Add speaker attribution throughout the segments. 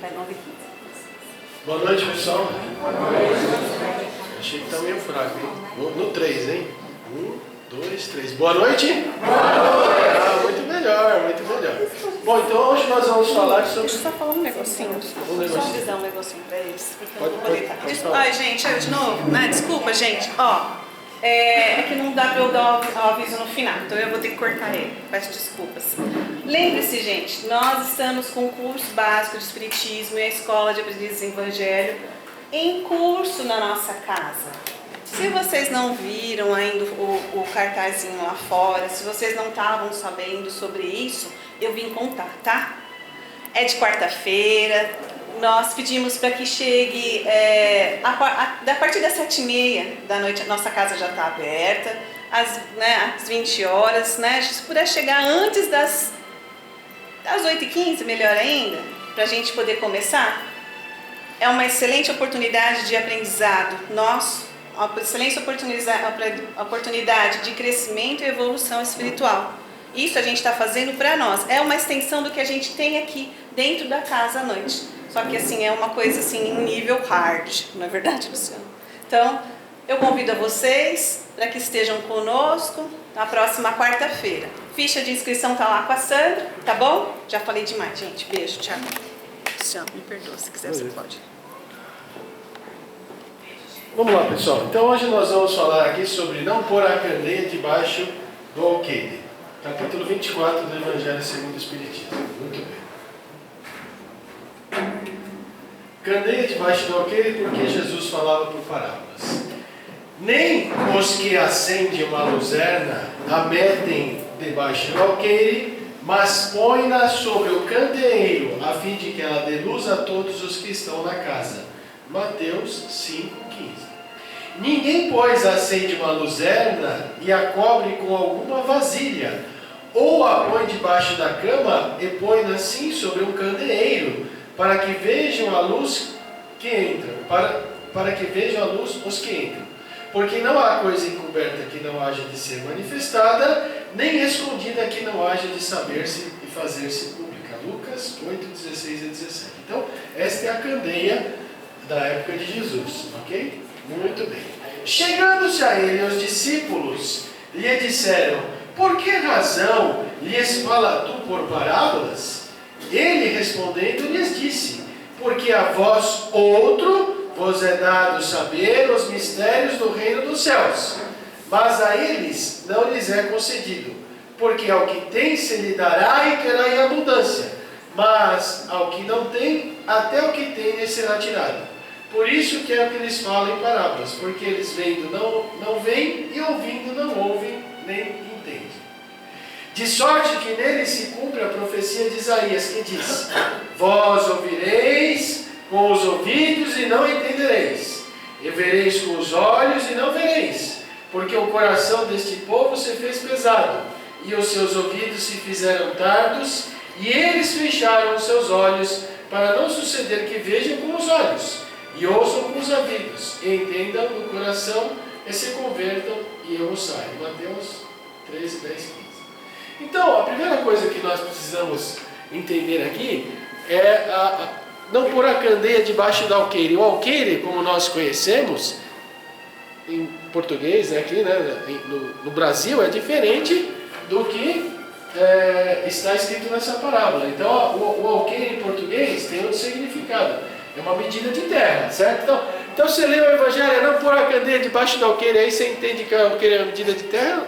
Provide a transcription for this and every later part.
Speaker 1: Vai 9h15.
Speaker 2: Boa noite, pessoal. Boa noite. Achei que tá meio fraco, hein? No 3, hein? 1, 2, 3. Boa noite? Boa noite. Ah, muito melhor, muito melhor. Bom, então hoje nós vamos falar sobre...
Speaker 1: Deixa eu só falar um negocinho. Só avisar um negocinho pra eles. Porque eu não vou deitar. Ai, gente, de novo, né? Desculpa, gente. Ó, é que não dá pra eu dar o aviso no final, então eu vou ter que cortar ele. Peço desculpas. Lembre-se, gente, nós estamos com o curso básico de Espiritismo e a Escola de Aprendizes em Evangelho em curso na nossa casa. Se vocês não viram ainda o cartazinho lá fora, se vocês não estavam sabendo sobre isso, eu vim contar, tá? É de quarta-feira, nós pedimos para que chegue, a partir das 7h30 da noite, a nossa casa já está aberta, às 20 horas, né? Se puder chegar antes das 8h15, melhor ainda, para a gente poder começar. É uma excelente oportunidade de aprendizado nosso, uma excelente oportunidade de crescimento e evolução espiritual. Isso a gente está fazendo para nós. É uma extensão do que a gente tem aqui dentro da casa à noite. Só que assim, é uma coisa assim, em nível hard, não é verdade, Luciano? Então, eu convido a vocês para que estejam conosco na próxima quarta-feira. Ficha de inscrição está lá com a Sandra, tá bom? Já falei demais, gente. Beijo, tchau. Luciano, me perdoa, se quiser você pode.
Speaker 2: Vamos lá, pessoal. Então hoje nós vamos falar aqui sobre não pôr a candeia debaixo do alqueire. Capítulo 24 do Evangelho segundo o Espiritismo. Muito bem. Candeia debaixo do alqueire porque Jesus falava por parábolas. Nem os que acendem uma luzerna a metem debaixo do alqueire, mas põe-na sobre o candeeiro, a fim de que ela dê luz a todos os que estão na casa. Mateus 5,15. Ninguém, pois, acende uma luzerna e a cobre com alguma vasilha, ou a põe debaixo da cama e põe-na assim sobre um candeeiro, para que vejam a luz que entram, para que vejam a luz os que entram. Porque não há coisa encoberta que não haja de ser manifestada, nem escondida que não haja de saber-se e fazer-se pública. Lucas 8, 16 e 17. Então, esta é a candeia da época de Jesus, ok? Muito bem. Chegando-se a ele, os discípulos lhe disseram: por que razão lhes fala tu por parábolas? Ele respondendo lhes disse: porque a vós outro vos é dado saber os mistérios do reino dos céus, mas a eles não lhes é concedido, porque ao que tem se lhe dará e terá em abundância, mas ao que não tem, até o que tem lhe será tirado. Por isso que é o que eles falam em parábolas, porque eles vendo não veem, e ouvindo não ouvem, nem entendem. De sorte que nele se cumpre a profecia de Isaías, que diz: vós ouvireis com os ouvidos e não entendereis, e vereis com os olhos e não vereis, porque o coração deste povo se fez pesado, e os seus ouvidos se fizeram tardos, e eles fecharam os seus olhos, para não suceder que vejam com os olhos, e ouçam com os ouvidos, e entendam no coração, e se convertam, e eu os saio. Mateus 13, 10, 15. Então, a primeira coisa que nós precisamos entender aqui é não pôr a candeia debaixo do alqueire. O alqueire, como nós conhecemos, em português, aqui, né, no Brasil, é diferente do que está escrito nessa parábola. Então, o alqueire em português tem outro significado. É uma medida de terra, certo? Então você lê o Evangelho, não pôr a candeia debaixo do alqueire, aí você entende que o alqueire é uma medida de terra?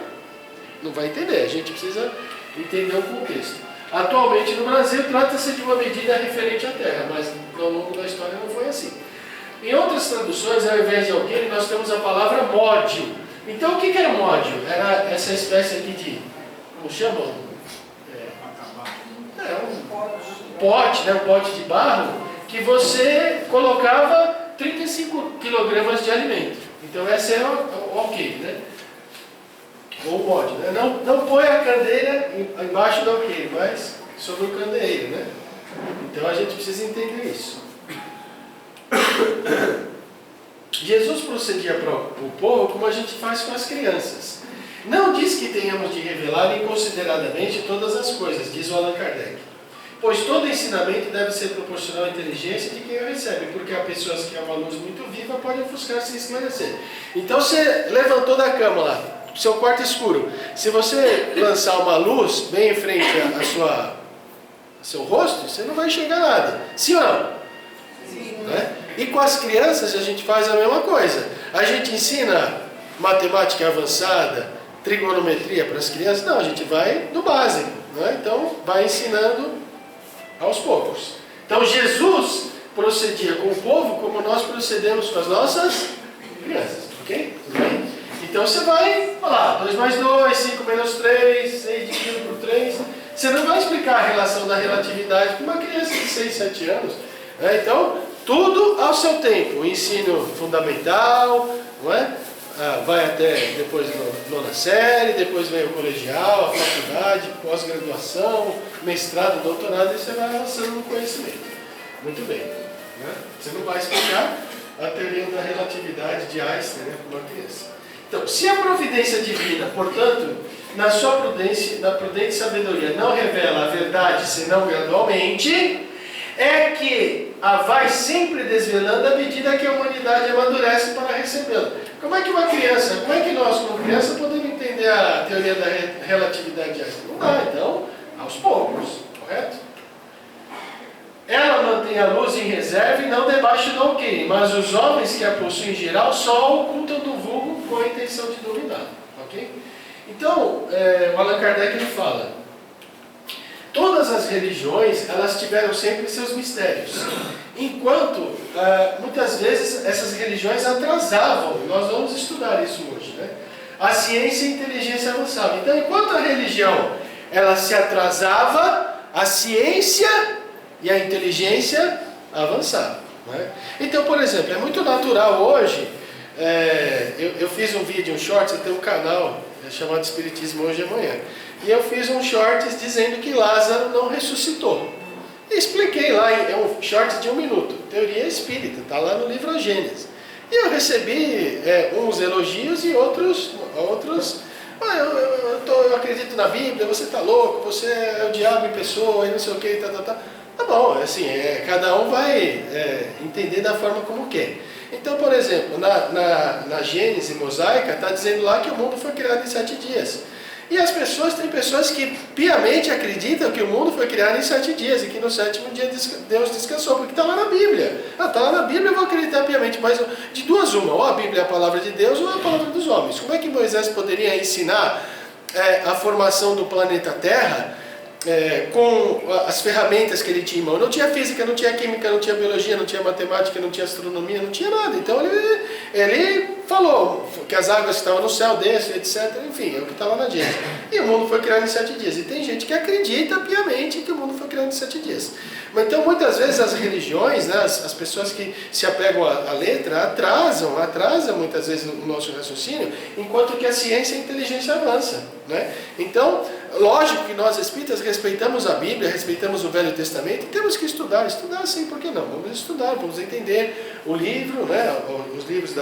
Speaker 2: Não vai entender, a gente precisa entender o contexto. Atualmente no Brasil trata-se de uma medida referente à terra, mas ao longo da história não foi assim. Em outras traduções, ao invés de alqueire, nós temos a palavra módio. Então o que era módio? Era essa espécie aqui de, como chamam? Um pote, né? Um pote de barro, que você colocava 35 kg de alimento. Então esse é o alqueire, né? Ou o módio, né? Não põe a candeia embaixo do alqueire, mas sobre o candeeiro, né? Então a gente precisa entender isso. Jesus procedia para o povo como a gente faz com as crianças. Não diz que tenhamos de revelar inconsideradamente todas as coisas, diz o Allan Kardec. pois todo ensinamento deve ser proporcional à inteligência de quem o recebe, porque há pessoas que há uma luz muito viva podem ofuscar-se e esclarecer. Então você levantou da cama lá, seu quarto escuro. Se você lançar uma luz bem em frente ao seu rosto, você não vai enxergar nada. Sim ou não? Sim. Né? E com as crianças a gente faz a mesma coisa. A gente ensina matemática avançada, trigonometria para as crianças? Não, a gente vai no básico. Né? Então vai ensinando aos poucos. Então Jesus procedia com o povo como nós procedemos com as nossas crianças. Ok? Tudo bem? Então você vai falar 2 mais 2, 5 menos 3, 6 dividido por 3. Você não vai explicar a relação da relatividade para uma criança de 6, 7 anos. Né? Então, tudo ao seu tempo. O ensino fundamental, não é? Vai até depois nona série, depois vem o colegial, a faculdade, pós-graduação, mestrado, doutorado, e você vai avançando no conhecimento. Muito bem. Né? Você não vai explicar a teoria da relatividade de Einstein, né, para uma criança. Então, se a providência divina, portanto, na sua prudência, na prudente sabedoria, não revela a verdade senão gradualmente, é que a vai sempre desvelando à medida que a humanidade amadurece para recebê-la. Como é que uma criança, como é que nós, como criança, podemos entender a teoria da relatividade de Einstein? Não dá, então, aos poucos, correto? Ela mantém a luz em reserva e não debaixo do alqueire, mas os homens que a possuem em geral só ocultam do vulgo com a intenção de dominar. Ok? Então, o Allan Kardec ele fala, todas as religiões, elas tiveram sempre seus mistérios. Enquanto, muitas vezes, essas religiões atrasavam, nós vamos estudar isso hoje, né? A ciência e a inteligência avançavam. Então, enquanto a religião, ela se atrasava, a ciência e a inteligência avançavam. Né? Então, por exemplo, é muito natural hoje, eu fiz um vídeo, um short, tem um canal chamado Espiritismo Hoje e Amanhã. E eu fiz um shorts dizendo que Lázaro não ressuscitou. E expliquei lá, é um shorts de 1 minuto, teoria espírita, está lá no livro A Gênesis. E eu recebi uns elogios e outros eu acredito na Bíblia, você está louco, você é o diabo em pessoa, e não sei o que, tá. Tá bom, assim, cada um vai entender da forma como quer. Então, por exemplo, na Gênesis mosaica, está dizendo lá que o mundo foi criado em 7 dias. E tem pessoas que piamente acreditam que o mundo foi criado em 7 dias e que no 7º dia Deus descansou, porque está lá na Bíblia. Está lá na Bíblia, eu vou acreditar piamente, mas de duas uma, ou a Bíblia é a palavra de Deus ou é a palavra dos homens. Como é que Moisés poderia ensinar a formação do planeta Terra com as ferramentas que ele tinha em mão? Não tinha física, não tinha química, não tinha biologia, não tinha matemática, não tinha astronomia, não tinha nada. Então ele falou que as águas estavam no céu desse, etc. Enfim, é o que está lá na Gênesis. E o mundo foi criado em 7 dias. E tem gente que acredita piamente que o mundo foi criado em 7 dias. Mas então muitas vezes as religiões, né, as pessoas que se apegam à letra, atrasam muitas vezes o nosso raciocínio, enquanto que a ciência e a inteligência avançam. Né? Então, lógico que nós espíritas respeitamos a Bíblia, respeitamos o Velho Testamento, e temos que estudar sim, por que não? Vamos estudar, vamos entender o livro, né, os livros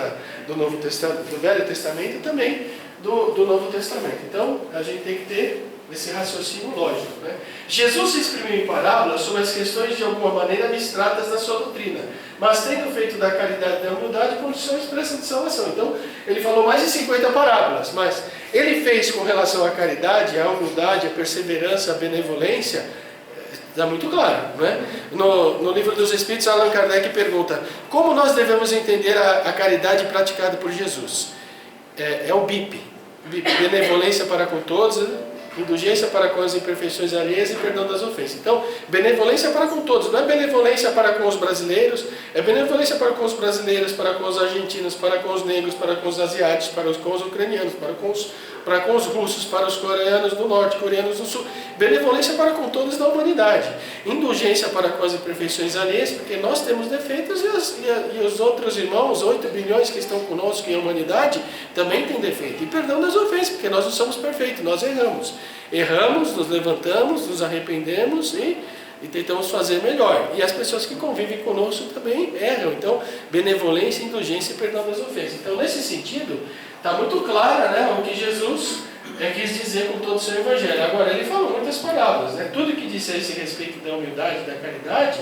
Speaker 2: do Novo Testamento, do Velho Testamento e também do Novo Testamento. Então, a gente tem que ter esse raciocínio lógico. Né? Jesus se exprimiu em parábolas sobre as questões de alguma maneira abstratas da sua doutrina, mas tendo feito da caridade e da humildade condição expressa de salvação. Então, ele falou mais de 50 parábolas, mas ele fez com relação à caridade, à humildade, à perseverança, à benevolência, está muito claro. Né? No Livro dos Espíritos, Allan Kardec pergunta, como nós devemos entender a caridade praticada por Jesus? É o BIP, benevolência para com todos, indulgência para com as imperfeições alheias e perdão das ofensas. Então, benevolência para com todos, não é benevolência para com os brasileiros, é benevolência para com os brasileiros, para com os argentinos, para com os negros, para com os asiáticos, com os ucranianos, para com os russos, para os coreanos do norte, coreanos do sul. Benevolência para com todos da humanidade. Indulgência para com as imperfeições alheias, porque nós temos defeitos e os outros irmãos, 8 bilhões que estão conosco em humanidade, também têm defeito. E perdão das ofensas, porque nós não somos perfeitos, nós erramos. Erramos, nos levantamos, nos arrependemos e tentamos fazer melhor. E as pessoas que convivem conosco também erram. Então, benevolência, indulgência e perdão das ofensas. Então, nesse sentido, está muito clara, né, o que Jesus quis dizer com todo o seu evangelho. Agora, ele falou muitas parábolas, né? Tudo que disse a esse respeito da humildade, da caridade,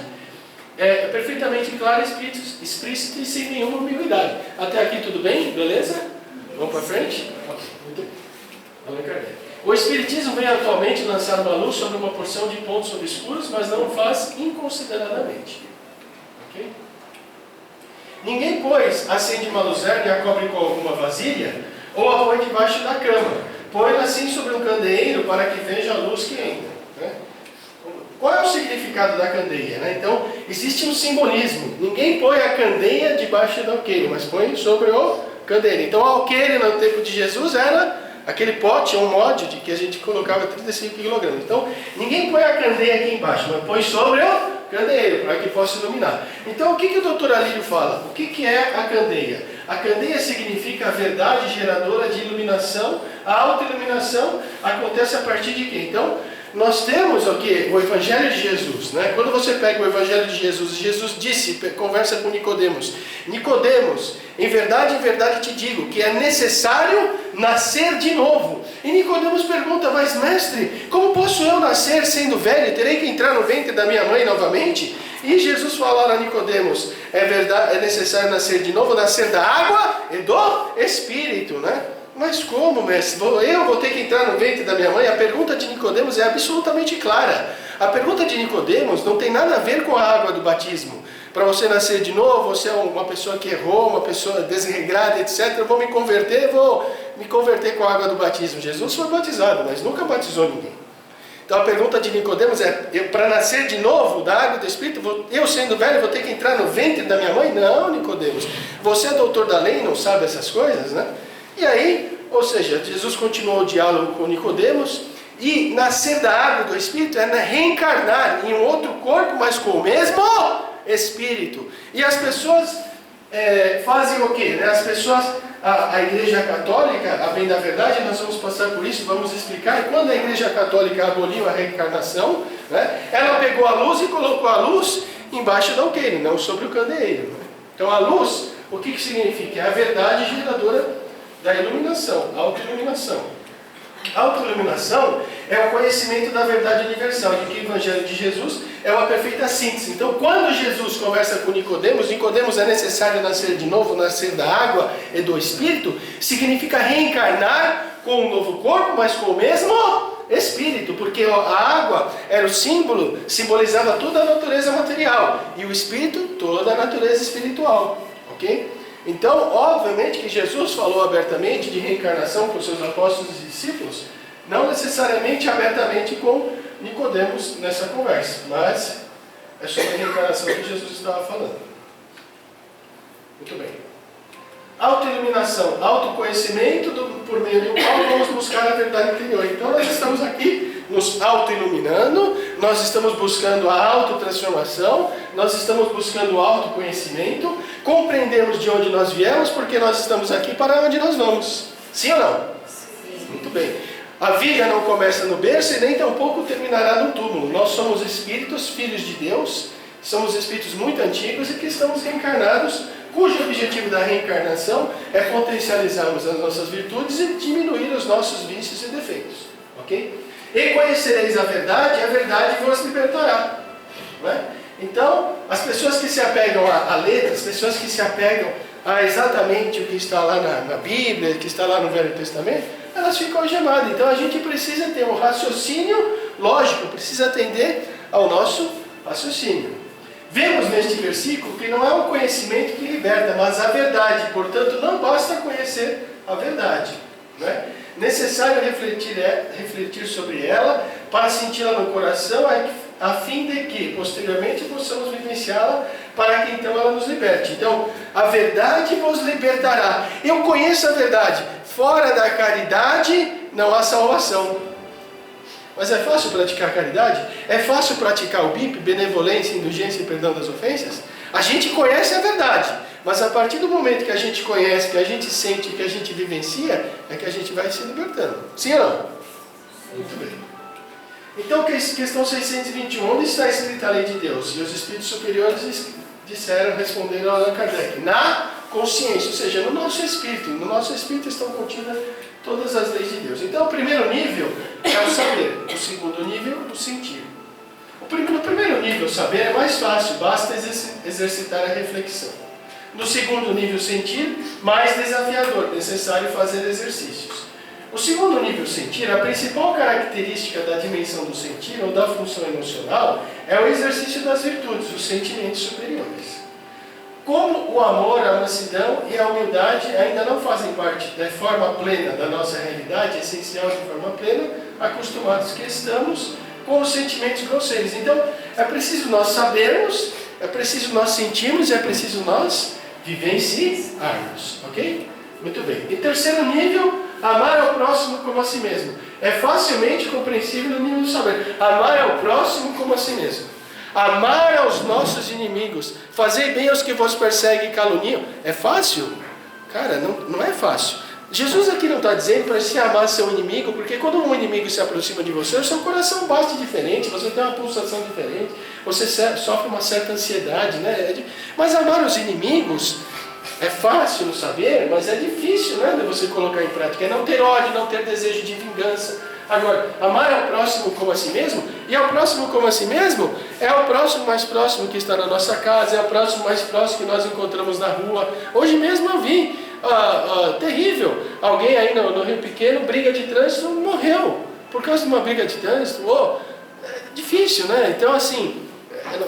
Speaker 2: é perfeitamente claro, explícito e sem nenhuma ambiguidade. Até aqui tudo bem? Beleza? Vamos para frente? Muito bem. O Espiritismo vem atualmente lançar uma luz sobre uma porção de pontos obscuros, mas não o faz inconsideradamente. Ok? Ninguém, pois, acende uma luzerna e a cobre com alguma vasilha, ou a põe debaixo da cama. Põe-la assim sobre um candeeiro para que veja a luz que entra. Né? Qual é o significado da candeia? Né? Então, existe um simbolismo. Ninguém põe a candeia debaixo do alqueire, mas põe sobre o candeeiro. Então, o alqueire no tempo de Jesus era aquele pote, um módio, de que a gente colocava 35 kg. Então, ninguém põe a candeia aqui embaixo, mas põe sobre o candeeiro, para que possa iluminar. Então, o que o Dr. Alírio fala? O que é a candeia? A candeia significa a verdade geradora de iluminação. A autoiluminação acontece a partir de quê? Então, nós temos o quê? O Evangelho de Jesus. Né? Quando você pega o Evangelho de Jesus, Jesus disse, conversa com Nicodemos: Nicodemos, em verdade te digo que é necessário nascer de novo. E Nicodemos pergunta: mas mestre, como posso eu nascer sendo velho? Terei que entrar no ventre da minha mãe novamente? E Jesus fala a Nicodemos: é verdade, é necessário nascer de novo, nascer da água e do Espírito, né? Mas como, mestre? Eu vou ter que entrar no ventre da minha mãe? A pergunta de Nicodemos é absolutamente clara. A pergunta de Nicodemos não tem nada a ver com a água do batismo. Para você nascer de novo, você é uma pessoa que errou, uma pessoa desregrada, etc. Eu vou me converter com a água do batismo. Jesus foi batizado, mas nunca batizou ninguém. Então a pergunta de Nicodemos é: para nascer de novo da água do Espírito, eu sendo velho vou ter que entrar no ventre da minha mãe? Não, Nicodemos. Você é doutor da lei, não sabe essas coisas, né? E aí, ou seja, Jesus continuou o diálogo com Nicodemos, e nascer da água do Espírito é reencarnar em um outro corpo, mas com o mesmo Espírito. E as pessoas fazem o quê? Né? As pessoas, a Igreja Católica, a bem da verdade, nós vamos passar por isso, vamos explicar. Quando a Igreja Católica aboliu a reencarnação, né, ela pegou a luz e colocou a luz embaixo do alqueire, não sobre o candeeiro. Então a luz, o que significa? É a verdade geradora da iluminação, autoiluminação. Autoiluminação é o conhecimento da verdade universal, de que o Evangelho de Jesus é uma perfeita síntese. Então, quando Jesus conversa com Nicodemos, é necessário nascer de novo, nascer da água e do Espírito, significa reencarnar com um novo corpo, mas com o mesmo Espírito, porque a água era o símbolo, simbolizava toda a natureza material, e o Espírito, toda a natureza espiritual, ok? Então, obviamente que Jesus falou abertamente de reencarnação com seus apóstolos e discípulos, não necessariamente abertamente com Nicodemos nessa conversa, mas é sobre a reencarnação que Jesus estava falando. Muito bem. Autoiluminação, autoconhecimento por meio do qual vamos buscar a verdade interior. Então nós estamos aqui nos autoiluminando, nós estamos buscando a autotransformação, nós estamos buscando o autoconhecimento, compreendemos de onde nós viemos, porque nós estamos aqui para onde nós vamos. Sim ou não? Sim. Muito bem. A vida não começa no berço e nem tampouco terminará no túmulo. Nós somos espíritos, filhos de Deus, somos espíritos muito antigos e que estamos reencarnados, cujo objetivo da reencarnação é potencializarmos as nossas virtudes e diminuir os nossos vícios e defeitos. Ok? E conhecereis a verdade vos libertará. Não é? Então, as pessoas que se apegam à letra, as pessoas que se apegam a exatamente o que está lá na Bíblia, que está lá no Velho Testamento, elas ficam algemadas. Então a gente precisa ter um raciocínio lógico, precisa atender ao nosso raciocínio. Vemos neste versículo que não é o conhecimento que liberta, mas a verdade. Portanto, não basta conhecer a verdade. Não é necessário refletir sobre ela para senti-la no coração, a fim de que, posteriormente, possamos vivenciá-la, para que então ela nos liberte. Então, a verdade vos libertará. Eu conheço a verdade. Fora da caridade não há salvação. Mas é fácil praticar a caridade? É fácil praticar o BIP, benevolência, indulgência e perdão das ofensas? A gente conhece a verdade, mas a partir do momento que a gente conhece, que a gente sente, que a gente vivencia, é que a gente vai se libertando. Sim ou não? Muito bem. Então, questão 621, onde está escrita a lei de Deus? E os espíritos superiores responderam a Allan Kardec: na consciência, ou seja, no nosso espírito. No nosso espírito estão contidas todas as leis de Deus. Então o primeiro nível é o saber, o segundo nível, o sentir. No primeiro nível, o saber é mais fácil, basta exercitar a reflexão. No segundo nível, sentir, mais desafiador, necessário fazer exercícios. O segundo nível, sentir, a principal característica da dimensão do sentir ou da função emocional é o exercício das virtudes, os sentimentos superiores. Como o amor, a mansidão e a humildade ainda não fazem parte de forma plena da nossa realidade, essencial de forma plena, acostumados que estamos com os sentimentos grosseiros. Então, é preciso nós sabermos, é preciso nós sentirmos e é preciso nós vivenciarmos, ok? Muito bem. E terceiro nível, amar ao próximo como a si mesmo. É facilmente compreensível no nível do saber. Amar ao próximo como a si mesmo. Amar aos nossos inimigos. Fazer bem aos que vos perseguem e caluniam. É fácil? Cara, não é fácil. Jesus aqui não está dizendo para se amar seu inimigo, porque quando um inimigo se aproxima de você, o seu coração bate diferente, você tem uma pulsação diferente, você sofre uma certa ansiedade, né? Mas amar os inimigos é fácil no saber, mas é difícil, né, de você colocar em prática. É não ter ódio, não ter desejo de vingança. Agora, amar ao próximo como a si mesmo, e ao próximo como a si mesmo, é o próximo mais próximo que está na nossa casa, é o próximo mais próximo que nós encontramos na rua. Hoje mesmo eu vi, terrível, alguém aí no Rio Pequeno, briga de trânsito, morreu, por causa de uma briga de trânsito. É difícil, né? Então assim,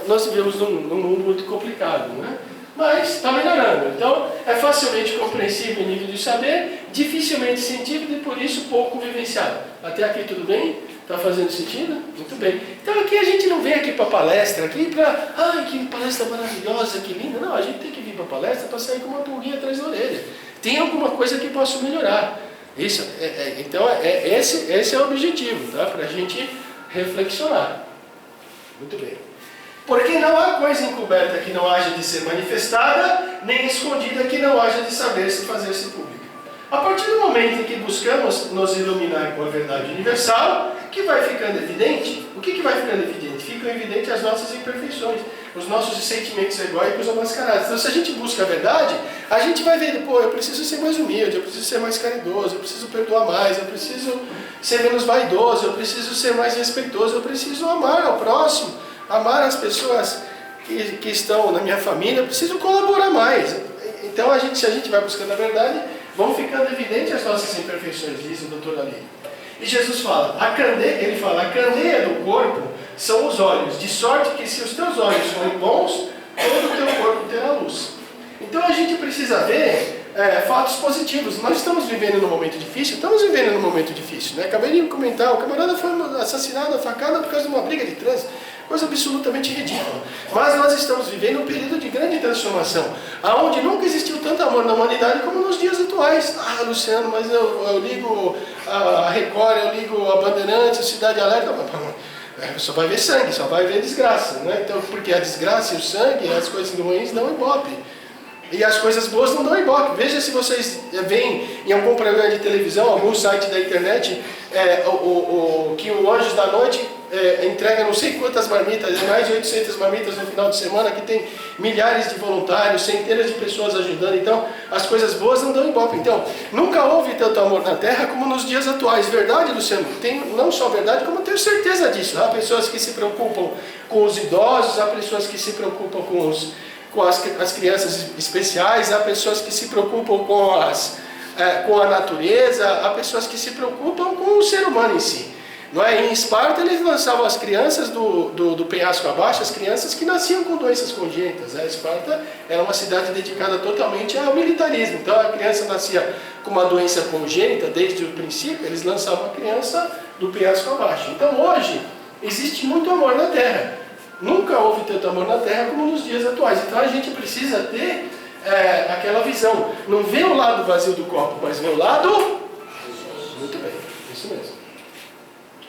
Speaker 2: nós vivemos num mundo muito complicado, né? Mas está melhorando. Então, é facilmente compreensível o nível de saber, dificilmente sentido e por isso pouco vivenciado. Até aqui tudo bem? Está fazendo sentido? Muito bem. Então aqui a gente não vem aqui para palestra, aqui para, ai que palestra maravilhosa, que linda. Não, a gente tem que vir para palestra para sair com uma pulguinha atrás da orelha. Tem alguma coisa que posso melhorar. Isso, esse é o objetivo, tá? Para a gente reflexionar. Muito bem. Porque não há coisa encoberta que não haja de ser manifestada, nem escondida que não haja de saber-se fazer-se pública. A partir do momento em que buscamos nos iluminar com a verdade universal, que vai ficando evidente, o que vai ficando evidente? Ficam evidentes as nossas imperfeições, os nossos sentimentos egóicos ou mascarados. Então, se a gente busca a verdade, a gente vai ver, pô, eu preciso ser mais humilde, eu preciso ser mais caridoso, eu preciso perdoar mais, eu preciso ser menos vaidoso, eu preciso ser mais respeitoso, eu preciso amar ao próximo, amar as pessoas que estão na minha família, eu preciso colaborar mais. Então, se a gente vai buscando a verdade, vão ficando evidentes as nossas imperfeições, diz o Dr. Ali. E Jesus fala, a candeia do corpo são os olhos, de sorte que se os teus olhos forem bons, todo o teu corpo terá luz. Então a gente precisa ver fatos positivos. Nós estamos vivendo num momento difícil, né? Acabei de comentar, o camarada foi assassinado, facada por causa de uma briga de trânsito. Coisa absolutamente ridícula. Mas nós estamos vivendo um período de grande transformação, onde nunca existiu tanto amor na humanidade como nos dias atuais. Ah, Luciano, mas eu ligo a Record, eu ligo a Bandeirantes, a Cidade Alerta, só vai ver sangue, só vai ver desgraça, né? Então, porque a desgraça e o sangue, as coisas ruins dão ibope. E as coisas boas não dão ibope. Veja se vocês veem em algum programa de televisão, algum site da internet, que o Anjos da Noite entrega não sei quantas marmitas, mais de 800 marmitas no final de semana, que tem milhares de voluntários, centenas de pessoas ajudando. Então, as coisas boas não dão ibope. Então, nunca houve tanto amor na Terra como nos dias atuais. Verdade, Luciano? Tem não só verdade, como tenho certeza disso. Há pessoas que se preocupam com os idosos, há pessoas que se preocupam com as crianças especiais, há pessoas que se preocupam com a natureza, há pessoas que se preocupam com o ser humano em si. Não é? Em Esparta eles lançavam as crianças do penhasco abaixo, as crianças que nasciam com doenças congênitas. Esparta era uma cidade dedicada totalmente ao militarismo. Então a criança nascia com uma doença congênita desde o princípio, eles lançavam a criança do penhasco abaixo. Então hoje existe muito amor na Terra. Nunca houve tanto amor na Terra como nos dias atuais. Então a gente precisa ter aquela visão. Não vê o lado vazio do copo, mas vê o lado... Muito bem, isso mesmo.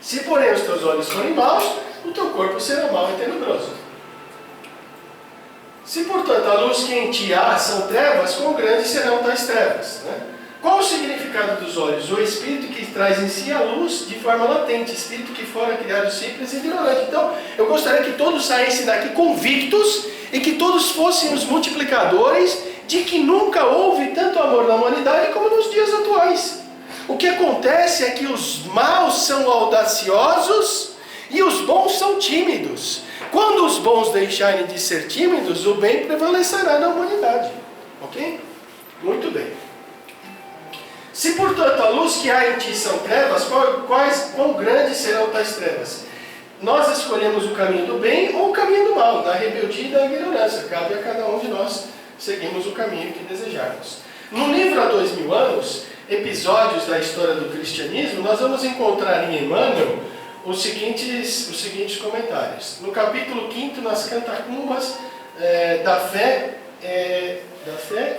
Speaker 2: Se porém os teus olhos forem maus, o teu corpo será mau e tenebroso. Se portanto a luz que em ti há são trevas, quão grandes serão tais trevas, né? Qual o significado dos olhos? O espírito que traz em si a luz de forma latente, espírito que fora criado simples e ignorante. Então, eu gostaria que todos saíssem daqui convictos e que todos fossem os multiplicadores de que nunca houve tanto amor na humanidade como nos dias atuais. O que acontece é que os maus são audaciosos e os bons são tímidos. Quando os bons deixarem de ser tímidos, o bem prevalecerá na humanidade. Ok? Muito bem. Se, portanto, a luz que há em ti são trevas, quão grandes serão tais trevas? Nós escolhemos o caminho do bem ou o caminho do mal, da rebeldia e da ignorância. Cabe a cada um de nós seguirmos o caminho que desejarmos. No livro Há 2000 Anos, Episódios da História do Cristianismo, nós vamos encontrar em Emmanuel os seguintes comentários. No capítulo 5, nas catacumbas da fé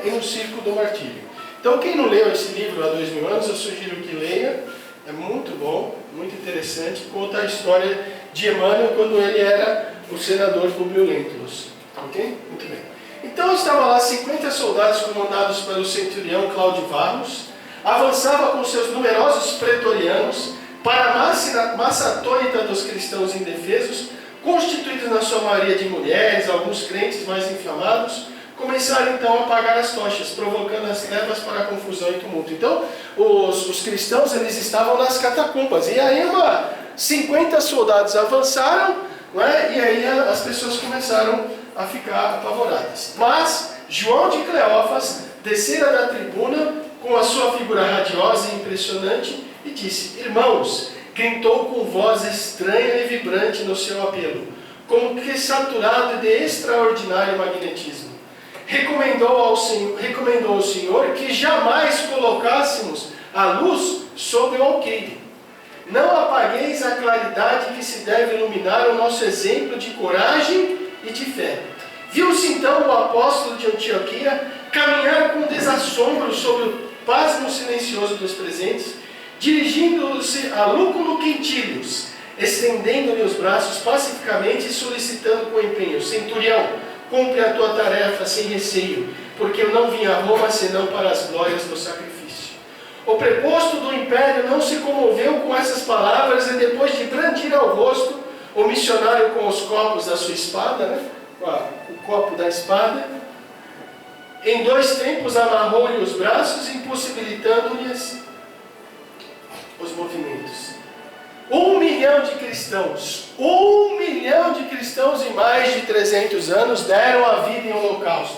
Speaker 2: e no circo do martírio. Então, quem não leu esse livro Há 2000 Anos, eu sugiro que leia. É muito bom, muito interessante. Conta a história de Emmanuel quando ele era o senador Publio Lentulus. Ok? Muito bem. Então, estavam lá 50 soldados comandados pelo centurião Cláudio Varros. Avançava com seus numerosos pretorianos para a massa atônita dos cristãos indefesos, constituídos na sua maioria de mulheres, alguns crentes mais inflamados. Começaram então a apagar as tochas, provocando as trevas para a confusão e tumulto. Então, os cristãos eles estavam nas catacumbas. E aí 50 soldados avançaram, não é? E aí as pessoas começaram a ficar apavoradas. Mas João de Cleófas descera da tribuna com a sua figura radiosa e impressionante e disse: irmãos, gritou com voz estranha e vibrante no seu apelo, como que saturado de extraordinário magnetismo. Recomendou ao Senhor que jamais colocássemos a luz sobre o alqueire. Não apagueis a claridade que se deve iluminar o nosso exemplo de coragem e de fé. Viu-se então o apóstolo de Antioquia caminhar com desassombro sobre o pasmo silencioso dos presentes, dirigindo-se a Lúculo Quintílios, estendendo-lhe os braços pacificamente e solicitando com empenho: centurião, cumpre a tua tarefa sem receio, porque eu não vim a Roma senão para as glórias do sacrifício. O preposto do império não se comoveu com essas palavras e depois de brandir ao rosto o missionário com os copos da sua espada, né? O copo da espada, em 2 tempos amarrou-lhe os braços, impossibilitando-lhes os movimentos. 1 milhão de cristãos, 1 milhão de cristãos em mais de 300 anos deram a vida em holocausto.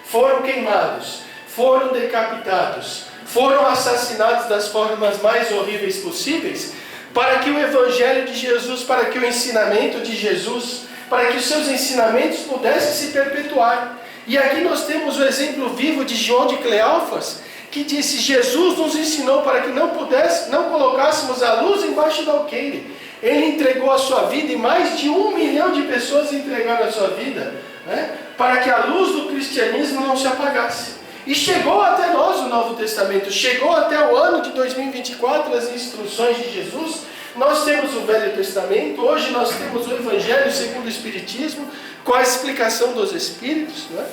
Speaker 2: Foram queimados, foram decapitados, foram assassinados das formas mais horríveis possíveis, para que o Evangelho de Jesus, para que o ensinamento de Jesus, para que os seus ensinamentos pudessem se perpetuar. E aqui nós temos o exemplo vivo de João de Cleófas, que disse: Jesus nos ensinou para que não colocássemos a luz embaixo do alqueire. Ele entregou a sua vida e mais de 1 milhão de pessoas entregaram a sua vida, né, para que a luz do cristianismo não se apagasse. E chegou até nós o Novo Testamento, chegou até o ano de 2024 as instruções de Jesus. Nós temos o Velho Testamento, hoje nós temos o Evangelho segundo o Espiritismo, com a explicação dos Espíritos, né?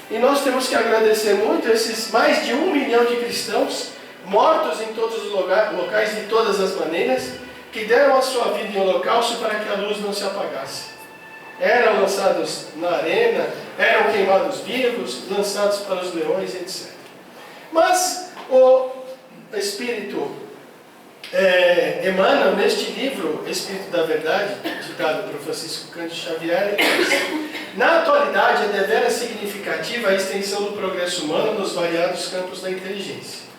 Speaker 2: E nós temos que agradecer muito esses mais de 1 milhão de cristãos, mortos em todos os locais, de todas as maneiras, que deram a sua vida em holocausto para que a luz não se apagasse. Eram lançados na arena, eram queimados vivos, lançados para os leões, etc. Mas o Espírito Emmanuel, neste livro, Espírito da Verdade, ditado por Francisco Cândido Xavier, ele diz: na atualidade é deveras significativa a extensão do progresso humano nos variados campos da inteligência.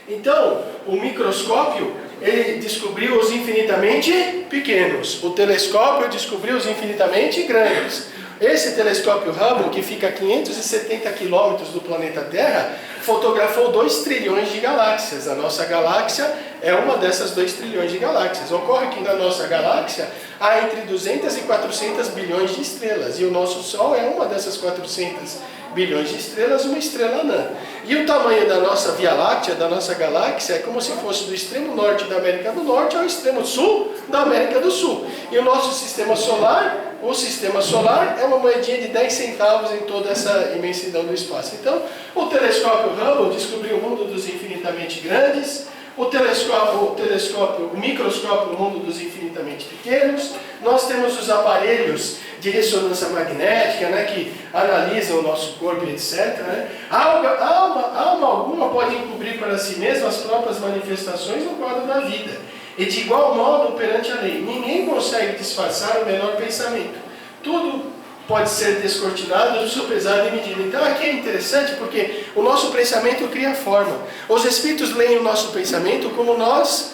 Speaker 2: Então, o microscópio, ele descobriu os infinitamente pequenos. O telescópio descobriu os infinitamente grandes. Esse telescópio Hubble, que fica a 570 quilômetros do planeta Terra, fotografou 2 trilhões de galáxias. A nossa galáxia é uma dessas 2 trilhões de galáxias. Ocorre que na nossa galáxia há entre 200 e 400 bilhões de estrelas. E o nosso Sol é uma dessas 400 bilhões de estrelas, uma estrela anã. E o tamanho da nossa Via Láctea, da nossa galáxia, é como se fosse do extremo norte da América do Norte ao extremo sul da América do Sul. E o nosso sistema solar, é uma moedinha de 10 centavos em toda essa imensidão do espaço. Então, o telescópio Hubble descobriu o mundo dos infinitamente grandes, o microscópio, o mundo dos infinitamente pequenos. Nós temos os aparelhos de ressonância magnética, né, que analisam o nosso corpo, etc. Né? Alma alguma pode encobrir para si mesma as próprias manifestações no quadro da vida. E de igual modo perante a lei. Ninguém consegue disfarçar o menor pensamento. Tudo pode ser descortinado do seu pesado e medida. Então aqui é interessante porque o nosso pensamento cria forma. Os Espíritos leem o nosso pensamento como nós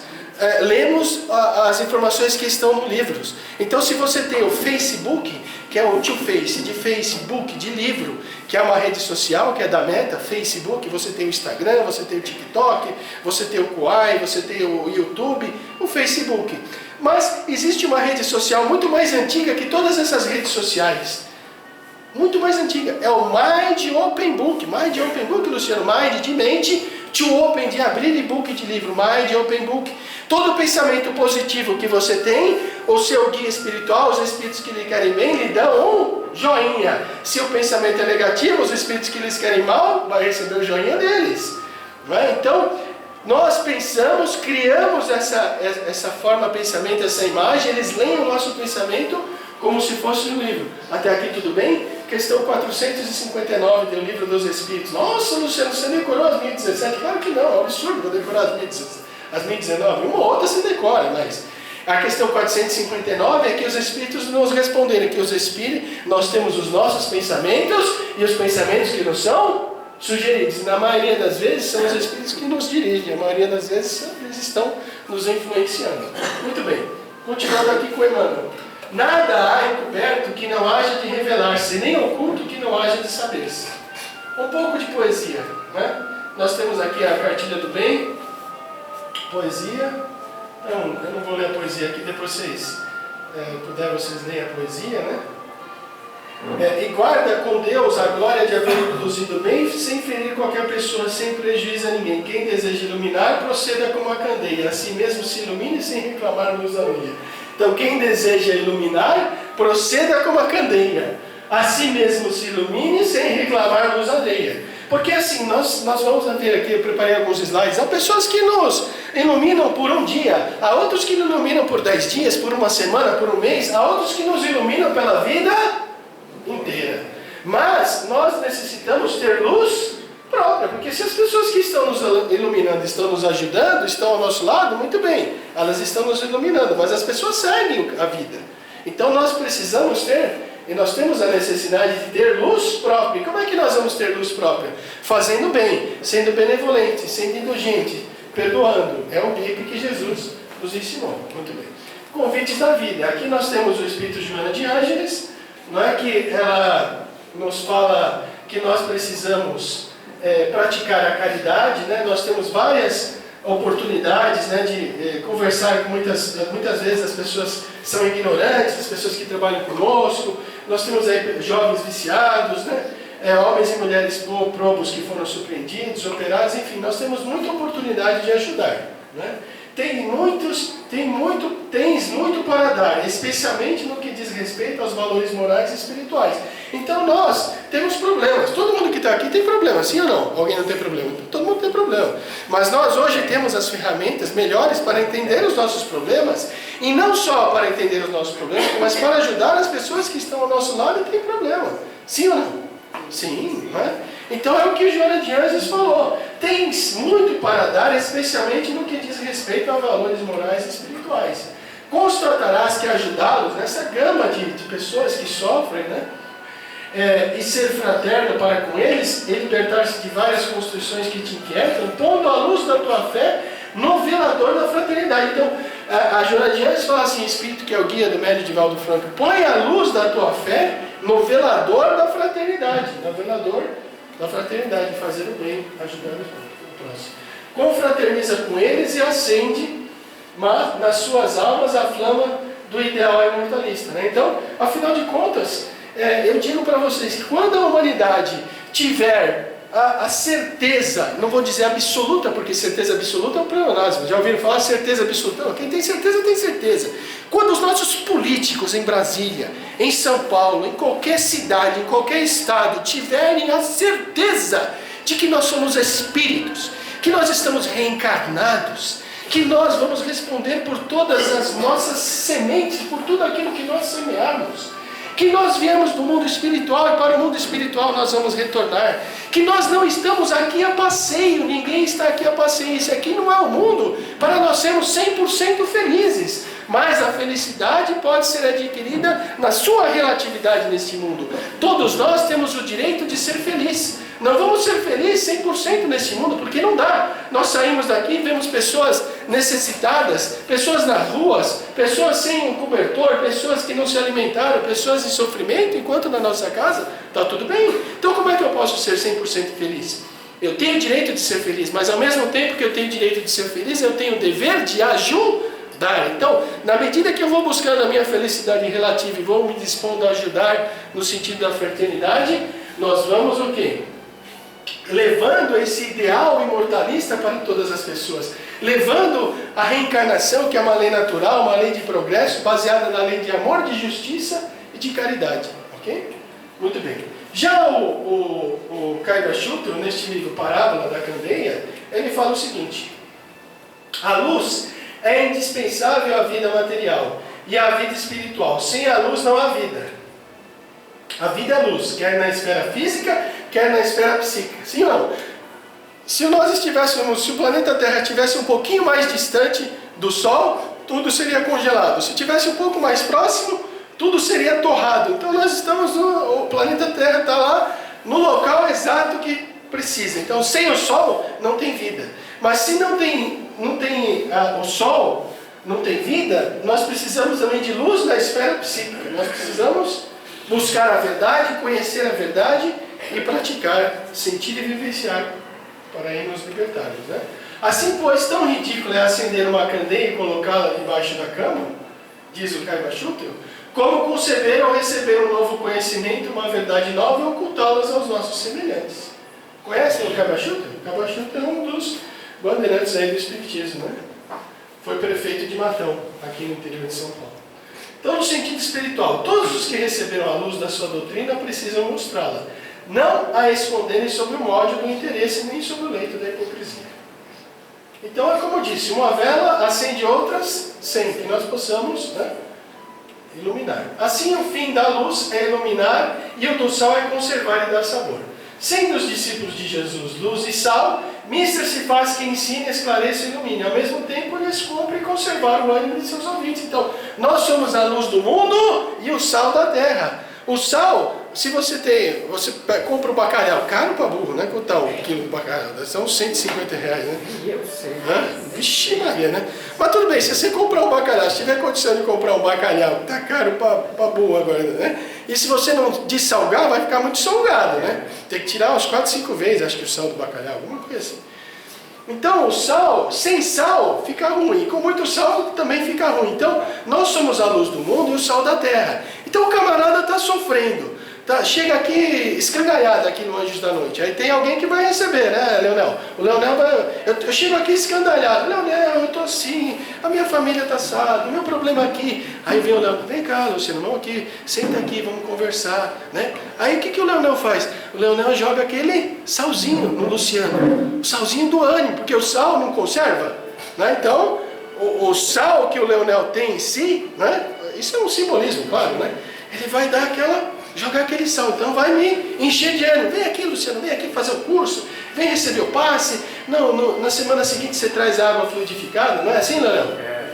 Speaker 2: lemos as informações que estão nos livros. Então se você tem o Facebook, que é o Face, de Facebook, de livro, que é uma rede social, que é da Meta, Facebook, você tem o Instagram, você tem o TikTok, você tem o Kuai, você tem o YouTube, o Facebook. Mas existe uma rede social muito mais antiga que todas essas redes sociais. Muito mais antiga. É o Mind Open Book. Mind Open Book, Luciano. Mind de mente, to open de abrir e book de livro. Mind Open Book. Todo pensamento positivo que você tem, o seu guia espiritual, os espíritos que lhe querem bem, lhe dão um joinha. Se o pensamento é negativo, os espíritos que lhes querem mal, vai receber o joinha deles. Não é? Então, nós pensamos, criamos essa forma de pensamento, essa imagem, eles leem o nosso pensamento como se fosse um livro. Até aqui tudo bem? Questão 459 do Livro dos Espíritos. Nossa, Luciano, você decorou as 1017? Claro que não, é um absurdo vou decorar as 1019. Uma ou outra você decora, mas a questão 459 é que os Espíritos nos responderem que os Espíritos, nós temos os nossos pensamentos e os pensamentos que nos são sugeridos. Na maioria das vezes são os Espíritos que nos dirigem, a maioria das vezes eles estão nos influenciando. Muito bem, continuando aqui com Emmanuel. Nada há encoberto que não haja de revelar-se, nem oculto que não haja de saber-se. Um pouco de poesia, né? Nós temos aqui a Cartilha do Bem, poesia. Eu não vou ler a poesia aqui, depois vocês vocês leem a poesia, né? E guarda com Deus a glória de haver produzido bem, sem ferir qualquer pessoa, sem prejuízo a ninguém. Quem deseja iluminar, proceda como a candeia. Assim mesmo se ilumine sem reclamar luz alheia. Então, quem deseja iluminar, proceda como a candeia. Assim mesmo se ilumine sem reclamar luz alheia. Porque assim, nós vamos ver aqui, eu preparei alguns slides, há pessoas que nos iluminam por um dia, há outros que nos iluminam por 10 dias, por uma semana, por um mês, há outros que nos iluminam pela vida inteira. Mas nós necessitamos ter luz própria, porque se as pessoas que estão nos iluminando estão nos ajudando, estão ao nosso lado, muito bem, elas estão nos iluminando, mas as pessoas seguem a vida. Então nós precisamos ter, e nós temos a necessidade de ter luz própria. E como é que nós vamos ter luz própria? Fazendo bem, sendo benevolente, sendo indulgente, perdoando. É o BIP que Jesus nos ensinou. Muito bem. Convites da vida. Aqui nós temos o Espírito Joana de Ângeles, não é, que ela nos fala que nós precisamos praticar a caridade, né? Nós temos várias oportunidades, né, de conversar com muitas vezes as pessoas são ignorantes, as pessoas que trabalham conosco. Nós temos aí jovens viciados, né, homens e mulheres probos que foram surpreendidos, operados, enfim, nós temos muita oportunidade de ajudar, né? Tens muito para dar, especialmente no que diz respeito aos valores morais e espirituais. Então nós temos problemas. Todo mundo que está aqui tem problema, sim ou não? Alguém não tem problema? Todo mundo tem problema. Mas nós hoje temos as ferramentas melhores para entender os nossos problemas, e não só para entender os nossos problemas, mas para ajudar as pessoas que estão ao nosso lado e têm problema. Sim ou não? Sim, não é? Então é o que Joana de Ângeles falou. Tens muito para dar, especialmente no que diz respeito a valores morais e espirituais. Constatarás que ajudá-los nessa gama de pessoas que sofrem, né? E ser fraterno para com eles, e libertar-se de várias construções que te inquietam, pondo a luz da tua fé no velador da fraternidade. Então, a Joana de Ângeles fala assim, Espírito, que é o guia do médio Divaldo Franco, põe a luz da tua fé no velador da fraternidade, no velador da fraternidade, fazer o bem, ajudar o próximo. Confraterniza com eles e acende nas suas almas a flama do ideal imortalista, né? Então, afinal de contas, eu digo para vocês que quando a humanidade tiver a certeza, não vou dizer absoluta, porque certeza absoluta é um pleonasmo, já ouviram falar certeza absoluta? Não, quem tem certeza, tem certeza. Quando os nossos políticos em Brasília, em São Paulo, em qualquer cidade, em qualquer estado, tiverem a certeza de que nós somos espíritos, que nós estamos reencarnados, que nós vamos responder por todas as nossas sementes, por tudo aquilo que nós semearmos, que nós viemos do mundo espiritual e para o mundo espiritual nós vamos retornar, que nós não estamos aqui a passeio, ninguém está aqui a passeio, esse aqui não é o mundo para nós sermos 100% felizes, mas a felicidade pode ser adquirida na sua relatividade neste mundo. Todos nós temos o direito de ser felizes. Não vamos ser felizes 100% nesse mundo, porque não dá. Nós saímos daqui e vemos pessoas necessitadas, pessoas nas ruas, pessoas sem um cobertor, pessoas que não se alimentaram, pessoas em sofrimento, enquanto na nossa casa está tudo bem. Então como é que eu posso ser 100% feliz? Eu tenho o direito de ser feliz, mas ao mesmo tempo que eu tenho o direito de ser feliz, eu tenho o dever de ajudar. Então, na medida que eu vou buscando a minha felicidade relativa e vou me dispondo a ajudar no sentido da fraternidade, nós vamos o quê? Levando esse ideal imortalista para todas as pessoas, levando a reencarnação, que é uma lei natural, uma lei de progresso, baseada na lei de amor, de justiça e de caridade. Ok? Muito bem. Já o Kaiba Shuto, neste livro Parábola da Candeia, ele fala o seguinte: a luz é indispensável à vida material e à vida espiritual. Sem a luz não há vida. A vida é luz, quer na esfera física, quer na esfera psíquica. Sim ou não? Se nós estivéssemos, se o planeta Terra estivesse um pouquinho mais distante do Sol, tudo seria congelado. Se estivesse um pouco mais próximo, tudo seria torrado. Então nós estamos, o planeta Terra está lá no local exato que precisa. Então sem o Sol não tem vida. Mas se não tem o Sol, não tem vida, nós precisamos também de luz na esfera psíquica. Nós precisamos buscar a verdade, conhecer a verdade e praticar, sentir e vivenciar para aí nos libertarmos, né? Assim, pois, tão ridículo é acender uma candeia e colocá-la debaixo da cama, diz o Kaiba Shuto, como conceber ou receber um novo conhecimento, uma verdade nova e ocultá-las aos nossos semelhantes. Conhecem o Kaiba Shuto? O Kaiba Shuto é um dos bandeirantes aí do Espiritismo, né? Foi prefeito de Matão, aqui no interior de São Paulo. Então, no sentido espiritual, todos os que receberam a luz da sua doutrina precisam mostrá-la, não a esconderem sob o molde do interesse, nem sob o leito da hipocrisia. Então, é como eu disse, uma vela acende outras sem que nós possamos, né, iluminar. Assim, o fim da luz é iluminar e o do sal é conservar e dar sabor. Sendo os discípulos de Jesus luz e sal, mister se faz que ensine, esclareça e ilumine. Ao mesmo tempo, eles cumprem conservar o ânimo de seus ouvintes. Então, nós somos a luz do mundo e o sal da terra. O sal, se você compra o bacalhau, caro para burro, né? Quanto está um quilo de bacalhau? São uns R$150, né?
Speaker 3: Eu sei.
Speaker 2: Vixe Maria, né? Mas tudo bem, se você comprar um bacalhau, se tiver condição de comprar um bacalhau, tá caro para burro agora, né? E se você não dessalgar, vai ficar muito salgado, né? Tem que tirar umas 4, 5 vezes, acho que o sal do bacalhau, alguma coisa assim. Então o sal, sem sal, fica ruim. Com muito sal também fica ruim. Então nós somos a luz do mundo e o sal da terra. Então o camarada está sofrendo. Chega aqui escangalhado aqui no Anjos da Noite. Aí tem alguém que vai receber, né, Leonel? O Leonel vai... Eu chego aqui escandalhado. Leonel, eu estou assim, a minha família está assada, o meu problema aqui. Aí vem o Leonel, vem cá, Luciano, vamos aqui, senta aqui, vamos conversar, né? Aí o que o Leonel faz? O Leonel joga aquele salzinho no Luciano. O salzinho do ânimo, porque o sal não conserva, né? Então, o sal que o Leonel tem em si, né? Isso é um simbolismo, claro, né? Ele vai dar jogar aquele sal, então vai me encher de ânimo. Vem aqui, Luciano, vem aqui fazer o curso, vem receber o passe. Não, na semana seguinte você traz água fluidificada, não é assim, Leonel?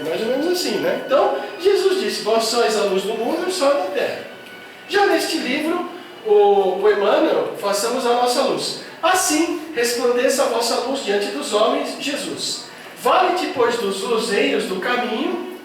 Speaker 2: Mais ou menos assim, né? Então, Jesus disse, vós sois a luz do mundo e o sol da terra. Já neste livro, o Emmanuel, façamos a nossa luz. Assim, resplandeça a vossa luz diante dos homens, Jesus. Vale-te, pois, dos luzeiros do caminho,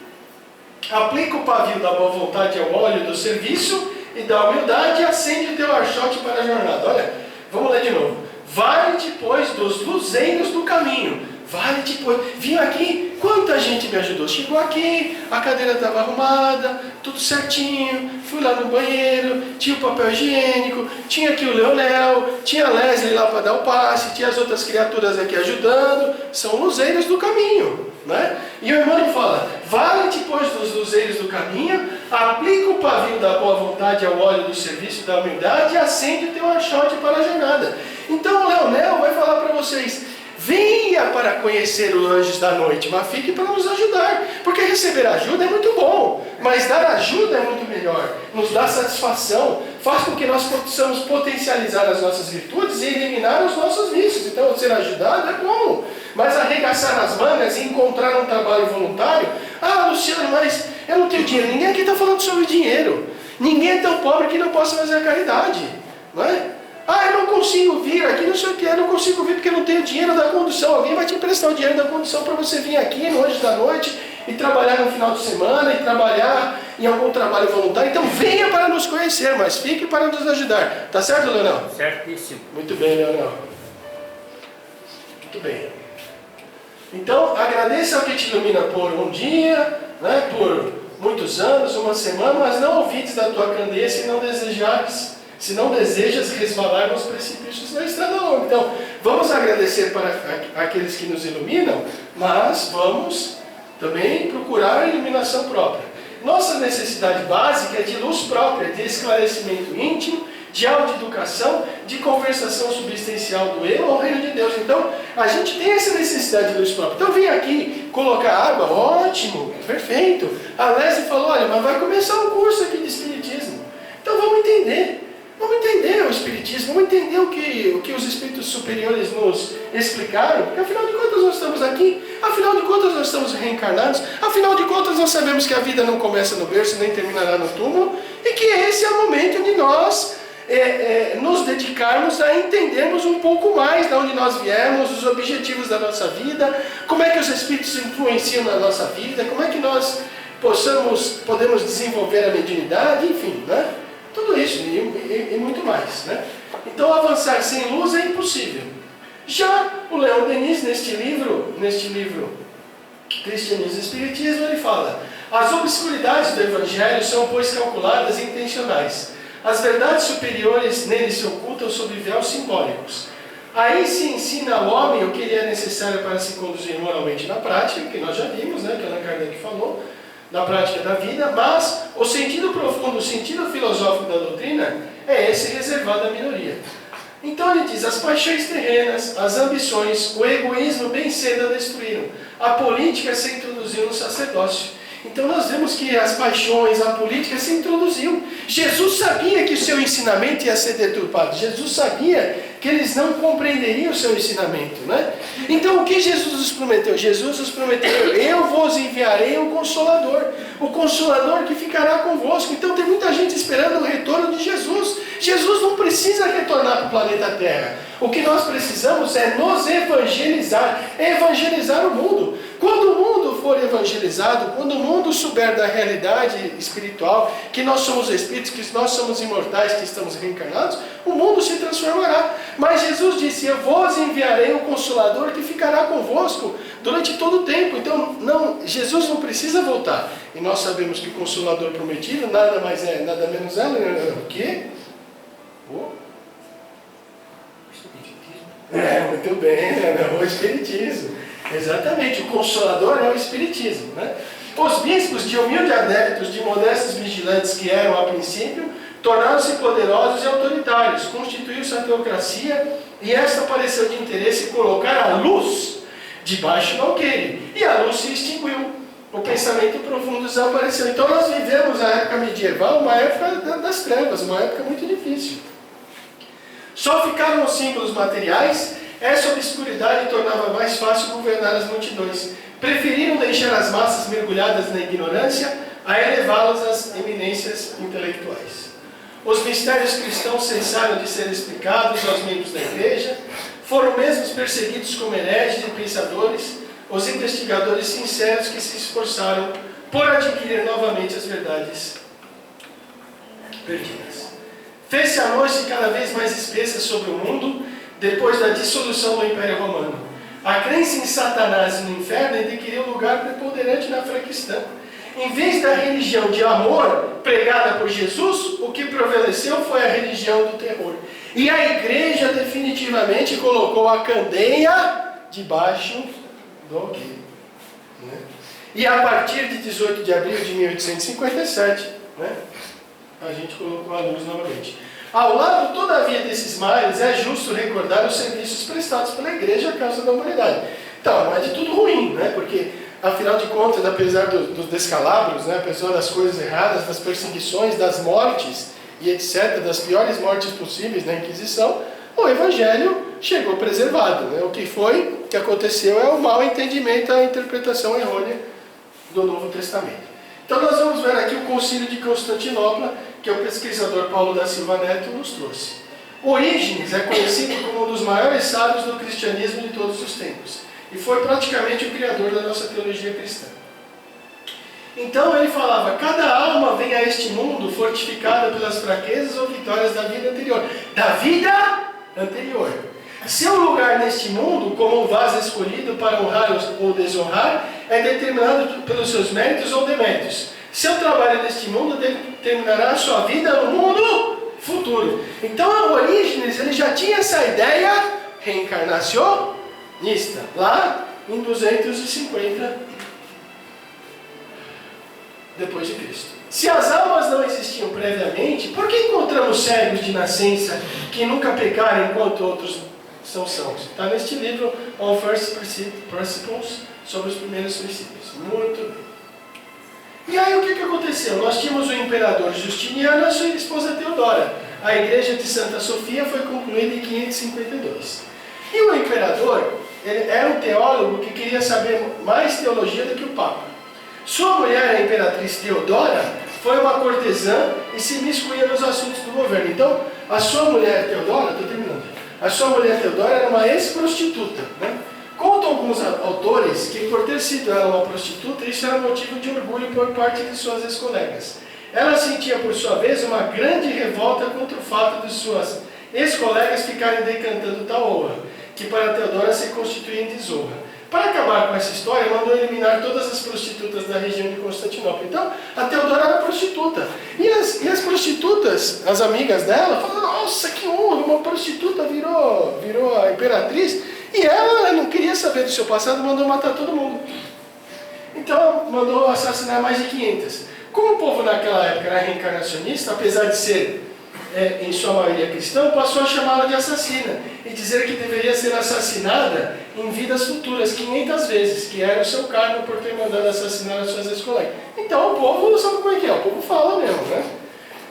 Speaker 2: aplica o pavio da boa vontade ao óleo do serviço e da humildade e acende o teu archote para a jornada. Olha, vamos ler de novo. Vale-te, pois, dos luzeiros do caminho. Vale-te, pois. Vim aqui, quanta gente me ajudou. Chegou aqui, a cadeira estava arrumada, tudo certinho. Fui lá no banheiro, tinha o papel higiênico, tinha aqui o Leonel, tinha a Leslie lá para dar o passe, tinha as outras criaturas aqui ajudando. São luzeiros do caminho, né? E o irmão fala, vale-te, pois, dos luzeiros do caminho, aplica o pavio da boa vontade ao óleo do serviço da humildade e acende o teu archote para a jornada. Então o Leonel vai falar para vocês, venha para conhecer os anjos da noite, mas fique para nos ajudar, porque receber ajuda é muito bom, mas dar ajuda é muito melhor, nos dá satisfação, faz com que nós possamos potencializar as nossas virtudes e eliminar os nossos vícios. Então ser ajudado é bom, mas arregaçar as mangas e encontrar um trabalho voluntário, Luciano, mas eu não tenho dinheiro. Ninguém aqui está falando sobre dinheiro, ninguém é tão pobre que não possa fazer a caridade, não é? Eu não consigo vir aqui, não sei o que, eu não consigo vir porque eu não tenho dinheiro da condução. Alguém vai te emprestar o dinheiro da condução para você vir aqui no Anjos da Noite e trabalhar no final de semana e trabalhar em algum trabalho voluntário. Então venha para nos conhecer, mas fique para nos ajudar. Tá certo, Leonel?
Speaker 3: Certíssimo.
Speaker 2: Muito bem, Leonel. Muito bem. Então agradeça ao que te ilumina por um dia, né, por muitos anos, uma semana, mas não ouvides da tua candeia se não desejas resvalar nos precipícios da estrada longa. Então, vamos agradecer para aqueles que nos iluminam, mas vamos também procurar a iluminação própria. Nossa necessidade básica é de luz própria, de esclarecimento íntimo, de autoeducação, de conversação subsistencial do eu ao reino de Deus. Então, a gente tem essa necessidade de luz própria. Então, vem aqui colocar água, ótimo, perfeito. A Leslie falou, olha, mas vai começar um curso aqui de Espiritismo. Então, vamos entender o Espiritismo, vamos entender o que os Espíritos superiores nos explicaram, porque afinal de contas nós estamos aqui, afinal de contas nós estamos reencarnados, afinal de contas nós sabemos que a vida não começa no berço, nem terminará no túmulo, e que esse é o momento de nós nos dedicarmos a entendermos um pouco mais de onde nós viemos, os objetivos da nossa vida, como é que os Espíritos influenciam na nossa vida, como é que nós podemos desenvolver a mediunidade, enfim, né? Tudo isso e muito mais, né? Então avançar sem luz é impossível. Já o Leon Denis, neste livro Cristianismo e Espiritismo, ele fala: as obscuridades do Evangelho são, pois, calculadas e intencionais. As verdades superiores nele se ocultam sob véus simbólicos. Aí se ensina ao homem o que lhe é necessário para se conduzir moralmente na prática, que nós já vimos, né, que Allan Kardec falou, na prática da vida, mas o sentido profundo, o sentido filosófico da doutrina é esse reservado à minoria. Então ele diz, as paixões terrenas, as ambições, o egoísmo bem cedo a destruíram. A política se introduziu no sacerdócio. Então nós vemos que as paixões, a política se introduziu. Jesus sabia que o seu ensinamento ia ser deturpado. Jesus sabia que eles não compreenderiam o seu ensinamento, né? Então o que Jesus nos prometeu? Jesus nos prometeu, eu vos enviarei o Consolador que ficará convosco. Então tem muita gente esperando o retorno de Jesus. Jesus não precisa retornar para o planeta Terra. O que nós precisamos é nos evangelizar o mundo. Quando o mundo for evangelizado, quando o mundo souber da realidade espiritual, que nós somos espíritos, que nós somos imortais, que estamos reencarnados, o mundo se transformará. Mas Jesus disse, eu vos enviarei o Consolador que ficará convosco durante todo o tempo. Então, Jesus não precisa voltar. E nós sabemos que o Consolador prometido nada mais é, nada menos é o quê? Muito bem, o Espiritismo. Exatamente, o Consolador é o Espiritismo, né? Os bispos, de humildes adeptos, de modestos vigilantes que eram a princípio, tornaram-se poderosos e autoritários, constituiu-se a teocracia, e esta pareceu de interesse colocar a luz debaixo do alqueire, e a luz se extinguiu, o pensamento profundo desapareceu. Então nós vivemos a época medieval, uma época das trevas, uma época muito difícil. Só ficaram os símbolos materiais. Essa obscuridade tornava mais fácil governar as multidões. Preferiram deixar as massas mergulhadas na ignorância a elevá-las às eminências intelectuais. Os mistérios cristãos cessaram de ser explicados aos membros da igreja, foram mesmos perseguidos como hereges e pensadores, os investigadores sinceros que se esforçaram por adquirir novamente as verdades perdidas. Fez-se a noite cada vez mais espessa sobre o mundo, depois da dissolução do Império Romano. A crença em Satanás e no inferno adquiriu lugar preponderante na fé cristã. Em vez da religião de amor pregada por Jesus, o que prevaleceu foi a religião do terror. E a igreja definitivamente colocou a candeia debaixo do alqueire. E a partir de 18 de abril de 1857, a gente colocou a luz novamente. Ao lado, todavia, desses males, é justo recordar os serviços prestados pela igreja à causa da humanidade. Então, não é de tudo ruim, né? Porque, afinal de contas, apesar dos descalabros, né? Apesar das coisas erradas, das perseguições, das mortes e etc., das piores mortes possíveis na Inquisição, o Evangelho chegou preservado, né? O que aconteceu é o mau entendimento, a interpretação errônea do Novo Testamento. Então nós vamos ver aqui o Concílio de Constantinopla, que o pesquisador Paulo da Silva Neto nos trouxe. Orígenes é conhecido como um dos maiores sábios do cristianismo de todos os tempos, e foi praticamente o criador da nossa teologia cristã. Então ele falava: cada alma vem a este mundo fortificada pelas fraquezas ou vitórias da vida anterior. Da vida anterior. Seu lugar neste mundo, como um vaso escolhido para honrar ou desonrar, é determinado pelos seus méritos ou deméritos. Seu trabalho neste mundo determinará a sua vida no mundo futuro. Então, a Orígenes, ele já tinha essa ideia reencarnacionista, lá em 250 depois de Cristo. Se as almas não existiam previamente, por que encontramos cegos de nascença que nunca pecaram enquanto outros são sãos? Está neste livro, On First Principles, sobre os primeiros princípios. Muito bem. E aí o que aconteceu? Nós tínhamos o imperador Justiniano e a sua esposa Teodora. A igreja de Santa Sofia foi concluída em 552. E o imperador, ele era um teólogo que queria saber mais teologia do que o Papa. Sua mulher, a imperatriz Teodora, foi uma cortesã e se imiscuía nos assuntos do governo. Então, a sua mulher Teodora, estou terminando, a sua mulher Teodora era uma ex-prostituta, né? Contam alguns autores que, por ter sido ela uma prostituta, isso era motivo de orgulho por parte de suas ex-colegas. Ela sentia, por sua vez, uma grande revolta contra o fato de suas ex-colegas ficarem decantando tal honra, que para Teodora se constituía em desonra. Para acabar com essa história, mandou eliminar todas as prostitutas da região de Constantinopla. Então, a Teodora era prostituta. E as prostitutas, as amigas dela, falaram: nossa, que honra, uma prostituta virou a imperatriz. E ela não queria saber do seu passado, mandou matar todo mundo. Então, mandou assassinar mais de 500. Como o povo naquela época era reencarnacionista, apesar de ser, em sua maioria cristão, passou a chamá-la de assassina e dizer que deveria ser assassinada em vidas futuras, 500 vezes, que era o seu karma por ter mandado assassinar as suas ex-colegas. Então o povo sabe como é que é, o povo fala mesmo, né?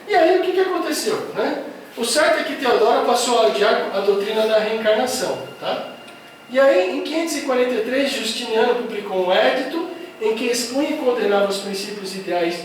Speaker 2: E aí o que aconteceu, né? O certo é que Teodora passou a odiar a doutrina da reencarnação, tá? E aí, em 543, Justiniano publicou um édito em que expunha e condenava os princípios ideais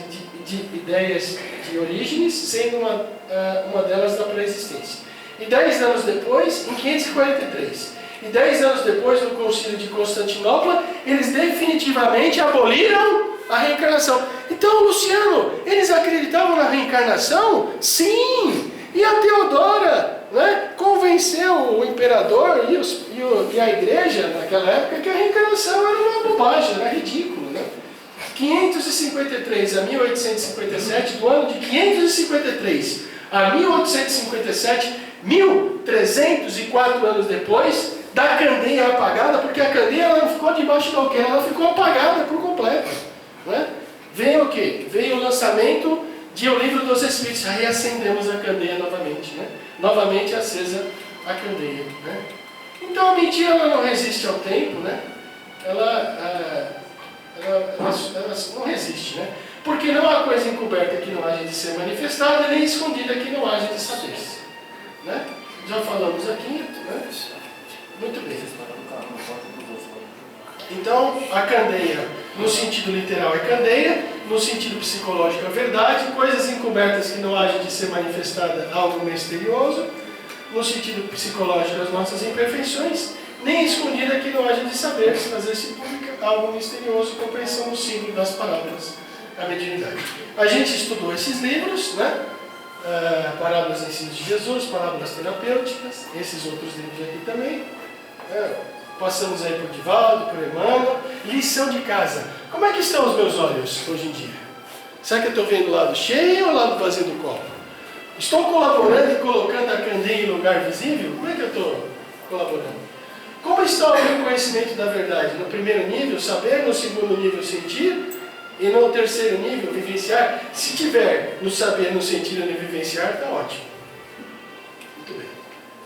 Speaker 2: de ideias de Orígenes, sendo uma delas da pré-existência. E 10 anos depois, em 543, e 10 anos depois, no Concílio de Constantinopla, eles definitivamente aboliram a reencarnação. Então, Luciano, eles acreditavam na reencarnação? Sim! E a Teodora, né, convenceu o imperador e a igreja naquela época que a reencarnação era uma bobagem, era ridículo, né? 553 a 1857, do ano de 553 a 1857, 1304 anos depois, da candeia apagada, porque a candeia ela não ficou debaixo do alqueire, ela ficou apagada por completo, né? Veio o quê? Veio o lançamento de O Livro dos Espíritos, reacendemos a candeia novamente, né? Novamente acesa a candeia, né? Então a mentira ela não resiste ao tempo, né? Ela não resiste, né? Porque não há coisa encoberta que não haja de ser manifestada, nem escondida que não haja de saber-se, né? Já falamos aqui, né? Muito bem. Então, a candeia, no sentido literal, é candeia, no sentido psicológico, é verdade, coisas encobertas que não haja de ser manifestada, algo misterioso, no sentido psicológico, as nossas imperfeições, nem escondida que não haja de saber, se fazer-se pública, algo misterioso, compreensão do símbolo das parábolas, a mediunidade. A gente estudou esses livros, né? Parábolas e Ensinos de Jesus, Parábolas Terapêuticas, esses outros livros aqui também. Passamos aí por Divaldo, por Emmanuel. Lição de casa. Como é que estão os meus olhos hoje em dia? Será que eu estou vendo o lado cheio ou o lado vazio do copo? Estou colaborando e colocando a candeia em lugar visível? Como é que eu estou colaborando? Como está o meu conhecimento da verdade? No primeiro nível, saber. No segundo nível, sentir. E no terceiro nível, vivenciar. Se tiver no saber, no sentir e no vivenciar, está ótimo.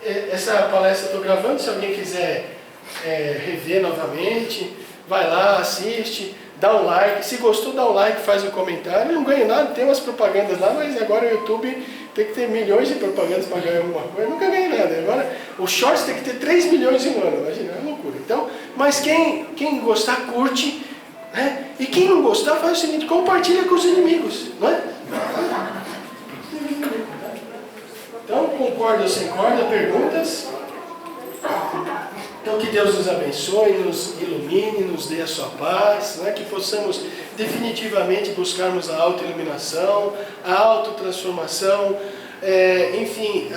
Speaker 2: essa palestra eu estou gravando, se alguém quiser rever novamente, vai lá, assiste, dá um like. Se gostou, dá um like, faz um comentário. Não ganha nada, tem umas propagandas lá, mas agora o YouTube tem que ter milhões de propagandas para ganhar alguma coisa. Eu nunca ganhei nada. Agora o Shorts tem que ter 3 milhões em um ano, imagina, é uma loucura. Então, mas quem gostar, curte, né? E quem não gostar, faz o seguinte, compartilha com os inimigos, não é? Então, concorda ou sem corda? Perguntas? Então, que Deus nos abençoe, nos ilumine, nos dê a sua paz, né? Que possamos definitivamente buscarmos a autoiluminação, a autotransformação, enfim,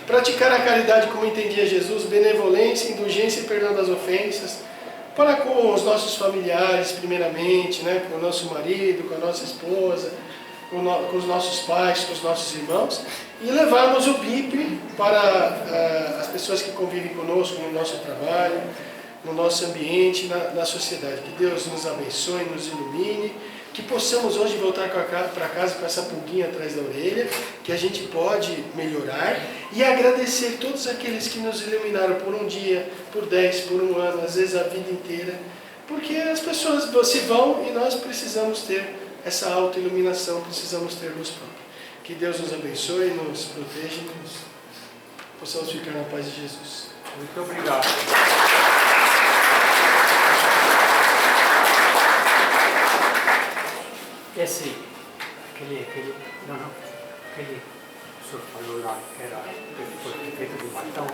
Speaker 2: praticar a caridade como entendia Jesus, benevolência, indulgência e perdão das ofensas, para com os nossos familiares, primeiramente, né? Com o nosso marido, com a nossa esposa, com os nossos pais, com os nossos irmãos, e levarmos o BIP para as pessoas que convivem conosco no nosso trabalho, no nosso ambiente, na sociedade. Que Deus nos abençoe, nos ilumine, que possamos hoje voltar para casa com essa pulguinha atrás da orelha, que a gente pode melhorar, e agradecer todos aqueles que nos iluminaram por um dia, por 10, por um ano, às vezes a vida inteira, porque as pessoas se vão e nós precisamos ter essa autoiluminação, precisamos ter luz própria. Que Deus nos abençoe, nos proteja e possamos ficar na paz de Jesus.
Speaker 3: Muito obrigado. Esse, aquele, não, aquele, o senhor falou lá que era, foi feito de latão.